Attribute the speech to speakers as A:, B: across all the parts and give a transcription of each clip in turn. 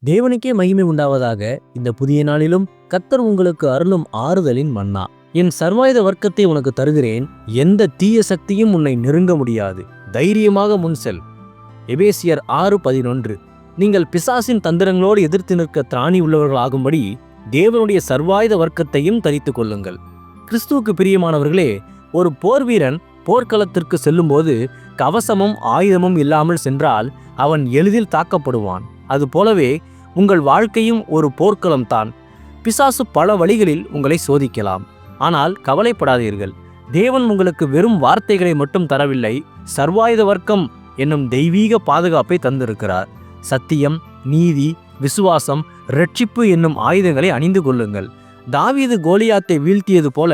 A: தேவனுக்கே மகிமை உண்டாவதாக. இந்த புதிய நாளிலும் கர்த்தர் உங்களுக்கு அருளும் ஆறுதலின் மன்னா. என் சர்வாயுத வர்க்கத்தை உனக்கு தருகிறேன், எந்த தீய சக்தியும் உன்னை நெருங்க முடியாது, தைரியமாக முன் செல். எபேசியர் 6:11. நீங்கள் பிசாசின் தந்திரங்களோடு எதிர்த்து நிற்க திராணி உள்ளவர்களாகும்படி தேவனுடைய சர்வாயுத வர்க்கத்தையும் தரித்துக் கொள்ளுங்கள். கிறிஸ்துவுக்கு பிரியமானவர்களே, ஒரு போர் வீரன் போர்க்களத்திற்கு செல்லும்போது கவசமும் ஆயுதமும் இல்லாமல் சென்றால் அவன் எளிதில் தாக்கப்படுவான். அதுபோலவே உங்கள் வாழ்க்கையும் ஒரு போர்க்களம்தான். பிசாசு பல வழிகளில் உங்களை சோதிக்கலாம். ஆனால் கவலைப்படாதீர்கள். தேவன் உங்களுக்கு வெறும் வார்த்தைகளை மட்டும் தரவில்லை, சர்வாயுத வர்க்கம் என்னும் தெய்வீக பாதுகாப்பை தந்திருக்கிறார். சத்தியம், நீதி, விசுவாசம், இரட்சிப்பு என்னும் ஆயுதங்களை அணிந்து கொள்ளுங்கள். தாவீது கோலியாத்தை வீழ்த்தியது போல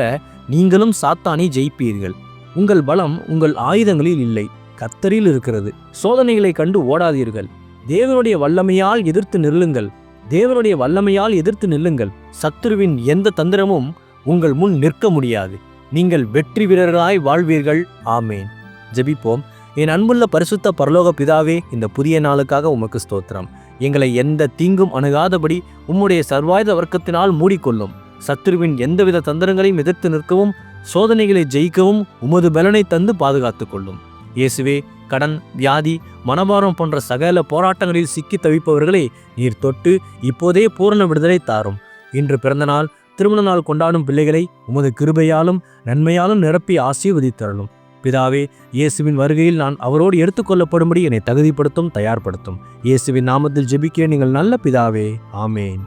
A: நீங்களும் சாத்தானை ஜெயிப்பீர்கள். உங்கள் பலம் உங்கள் ஆயுதங்களில் இல்லை, கர்த்தரில் இருக்கிறது. சோதனைகளை கண்டு ஓடாதீர்கள். தேவனுடைய வல்லமையால் எதிர்த்து நில்லுங்கள். தேவனுடைய வல்லமையால் எதிர்த்து நில்லுங்கள். சத்துருவின் எந்த தந்திரமும் உங்கள் முன் நிற்க முடியாது. நீங்கள் வெற்றி வீரர்களாய் வாழ்வீர்கள். ஆமேன். ஜெபிப்போம். என் அன்புள்ள பரிசுத்த பரலோக பிதாவே, இந்த புதிய நாளுக்காக உமக்கு ஸ்தோத்திரம். எங்களை எந்த தீங்கும் அணுகாதபடி உம்முடைய சர்வாயுத வர்க்கத்தினால் மூடிக்கொள்ளும். சத்துருவின் எந்தவித தந்திரங்களையும் எதிர்த்து நிற்கவும், சோதனைகளை ஜெயிக்கவும் உமது பலனை தந்து பாதுகாத்து கொள்ளும். இயேசுவே, கடன், வியாதி, மனபாரம் போன்ற சகல போராட்டங்களில் சிக்கி தவிப்பவர்களை நீர் தொட்டு இப்போதே பூரண விடுதலை தாரும். இன்று பிறந்த நாள், திருமண நாள் கொண்டாடும் பிள்ளைகளை உமது கிருபையாலும் நன்மையாலும் நிரப்பி ஆசீர்வதித்தருளும். பிதாவே, இயேசுவின் வருகையில் நான் அவரோடு எடுத்துக்கொள்ளப்படும்படி என்னை தகுதிப்படுத்தும், தயார்படுத்தும். இயேசுவின் நாமத்தில் ஜெபிக்கிறேன், நீங்கள் நல்ல பிதாவே. ஆமேன்.